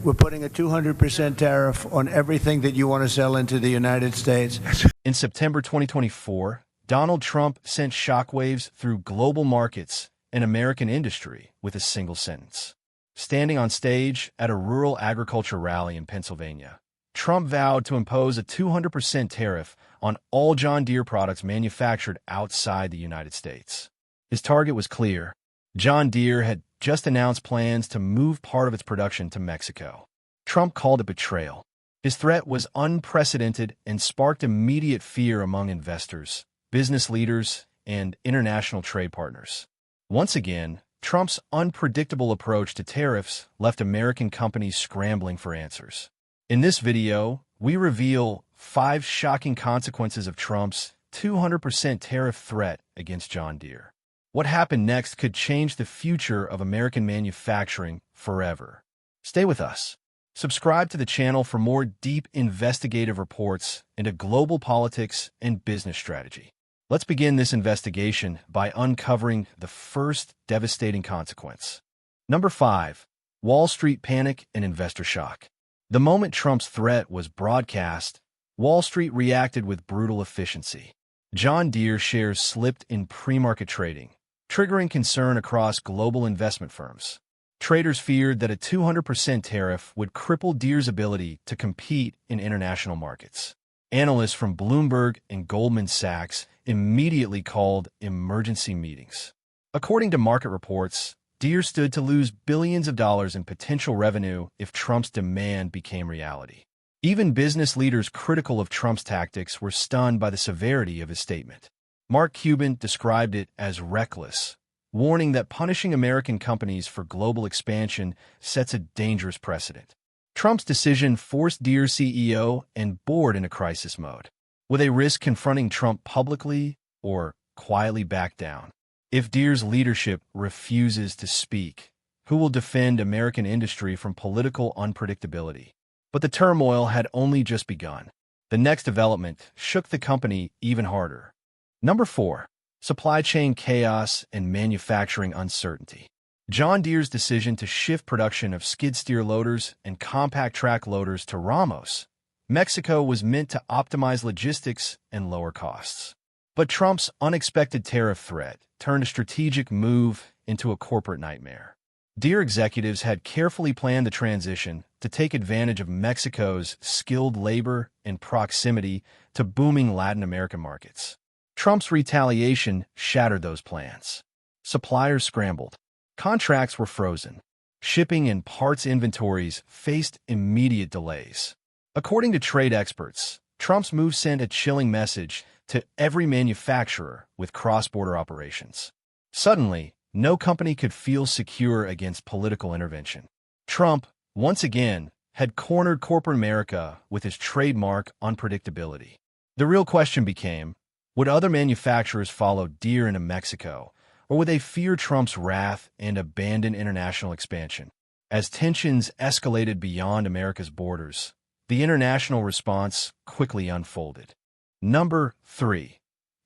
we're putting a 200% tariff on everything that you want to sell into the United States. In September 2024, Donald Trump sent shockwaves through global markets and American industry with a single sentence. Standing on stage at a rural agriculture rally in Pennsylvania, Trump vowed to impose a 200% tariff on all John Deere products manufactured outside the United States. His target was clear. John Deere had just announced plans to move part of its production to Mexico. Trump called it betrayal. His threat was unprecedented and sparked immediate fear among investors, business leaders, and international trade partners. Once again, Trump's unpredictable approach to tariffs left American companies scrambling for answers. In this video, we reveal 5 shocking consequences of Trump's 200% tariff threat against John Deere. What happened next could change the future of American manufacturing forever. Stay with us. Subscribe to the channel for more deep investigative reports into global politics and business strategy. Let's begin this investigation by uncovering the first devastating consequence. Number 5. Wall Street panic and investor shock. The moment Trump's threat was broadcast, Wall Street reacted with brutal efficiency. John Deere shares slipped in pre-market trading, triggering concern across global investment firms. Traders feared that a 200% tariff would cripple Deere's ability to compete in international markets. Analysts from Bloomberg and Goldman Sachs immediately called emergency meetings. According to market reports, Deere stood to lose billions of dollars in potential revenue if Trump's demand became reality. Even business leaders critical of Trump's tactics were stunned by the severity of his statement. Mark Cuban described it as reckless, warning that punishing American companies for global expansion sets a dangerous precedent. Trump's decision forced Deere's CEO and board into crisis mode. Will they risk confronting Trump publicly or quietly back down? If Deere's leadership refuses to speak, who will defend American industry from political unpredictability? But the turmoil had only just begun. The next development shook the company even harder. Number 4. Supply chain chaos and manufacturing uncertainty. John Deere's decision to shift production of skid steer loaders and compact track loaders to Ramos, Mexico was meant to optimize logistics and lower costs. But Trump's unexpected tariff threat turned a strategic move into a corporate nightmare. Deere executives had carefully planned the transition to take advantage of Mexico's skilled labor and proximity to booming Latin American markets. Trump's retaliation shattered those plans. Suppliers scrambled. Contracts were frozen. Shipping and parts inventories faced immediate delays. According to trade experts, Trump's move sent a chilling message to every manufacturer with cross-border operations. Suddenly, no company could feel secure against political intervention. Trump, once again, had cornered corporate America with his trademark unpredictability. The real question became, would other manufacturers follow Deere into Mexico, or would they fear Trump's wrath and abandon international expansion? As tensions escalated beyond America's borders, the international response quickly unfolded. Number 3.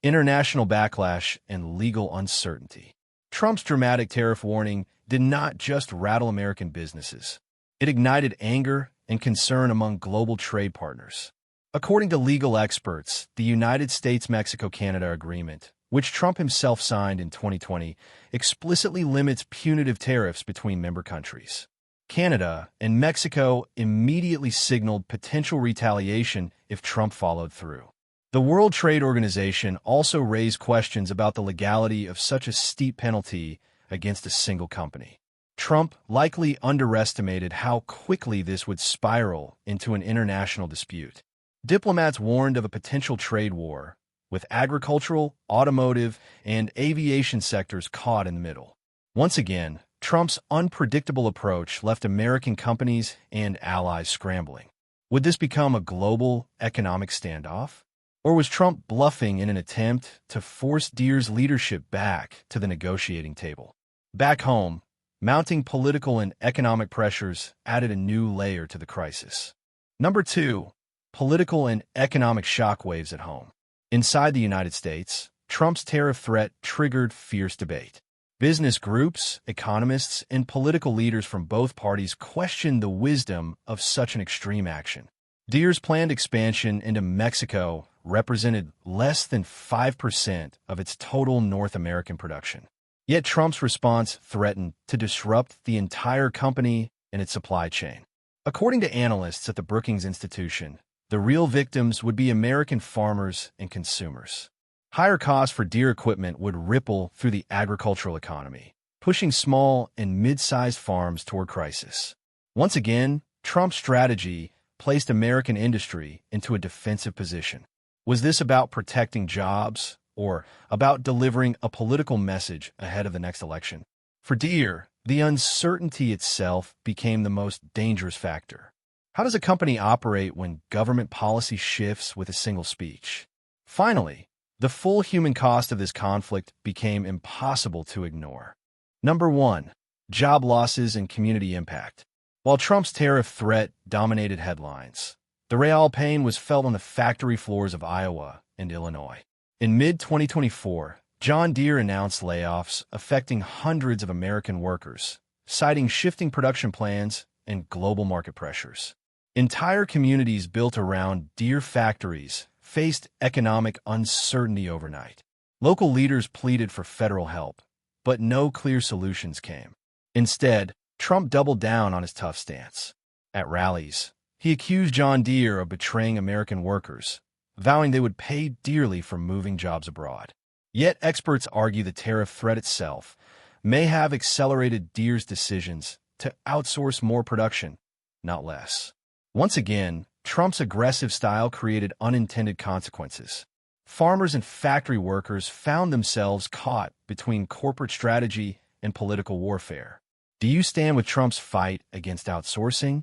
International backlash and legal uncertainty. Trump's dramatic tariff warning did not just rattle American businesses. It ignited anger and concern among global trade partners. According to legal experts, the United States-Mexico-Canada Agreement, which Trump himself signed in 2020, explicitly limits punitive tariffs between member countries. Canada and Mexico immediately signaled potential retaliation if Trump followed through. The World Trade Organization also raised questions about the legality of such a steep penalty against a single company. Trump likely underestimated how quickly this would spiral into an international dispute. Diplomats warned of a potential trade war, with agricultural, automotive, and aviation sectors caught in the middle. Once again, Trump's unpredictable approach left American companies and allies scrambling. Would this become a global economic standoff? Or was Trump bluffing in an attempt to force Deere's leadership back to the negotiating table? Back home, mounting political and economic pressures added a new layer to the crisis. Number 2. Political and economic shockwaves at home. Inside the United States, Trump's tariff threat triggered fierce debate. Business groups, economists, and political leaders from both parties questioned the wisdom of such an extreme action. Deere's planned expansion into Mexico represented less than 5% of its total North American production. Yet Trump's response threatened to disrupt the entire company and its supply chain. According to analysts at the Brookings Institution, the real victims would be American farmers and consumers. Higher costs for Deere equipment would ripple through the agricultural economy, pushing small and mid-sized farms toward crisis. Once again, Trump's strategy placed American industry into a defensive position. Was this about protecting jobs or about delivering a political message ahead of the next election? For Deere, the uncertainty itself became the most dangerous factor. How does a company operate when government policy shifts with a single speech? Finally, the full human cost of this conflict became impossible to ignore. Number 1. Job losses and community impact. While Trump's tariff threat dominated headlines, the real pain was felt on the factory floors of Iowa and Illinois. In mid-2024, John Deere announced layoffs affecting hundreds of American workers, citing shifting production plans and global market pressures. Entire communities built around Deere factories faced economic uncertainty overnight. Local leaders pleaded for federal help, but no clear solutions came. Instead, Trump doubled down on his tough stance. At rallies, he accused John Deere of betraying American workers, vowing they would pay dearly for moving jobs abroad. Yet experts argue the tariff threat itself may have accelerated Deere's decisions to outsource more production, not less. Once again, Trump's aggressive style created unintended consequences. Farmers and factory workers found themselves caught between corporate strategy and political warfare. Do you stand with Trump's fight against outsourcing,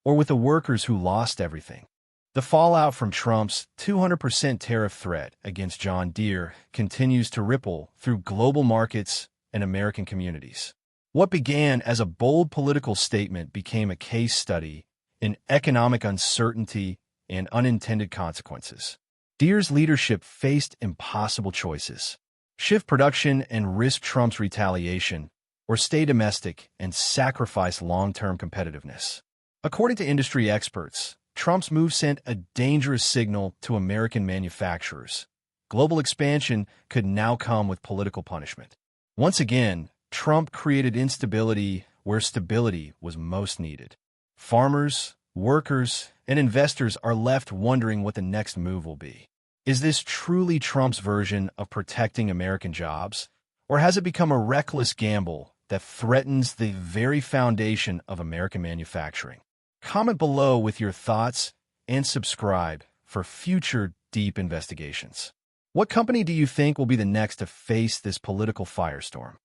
or with the workers who lost everything? The fallout from Trump's 200% tariff threat against John Deere continues to ripple through global markets and American communities. What began as a bold political statement became a case study in economic uncertainty and unintended consequences. Deere's leadership faced impossible choices: shift production and risk Trump's retaliation, or stay domestic and sacrifice long-term competitiveness. According to industry experts, Trump's move sent a dangerous signal to American manufacturers. Global expansion could now come with political punishment. Once again, Trump created instability where stability was most needed. Farmers, workers, and investors are left wondering what the next move will be. Is this truly Trump's version of protecting American jobs, or has it become a reckless gamble that threatens the very foundation of American manufacturing? Comment below with your thoughts and subscribe for future deep investigations. What company do you think will be the next to face this political firestorm?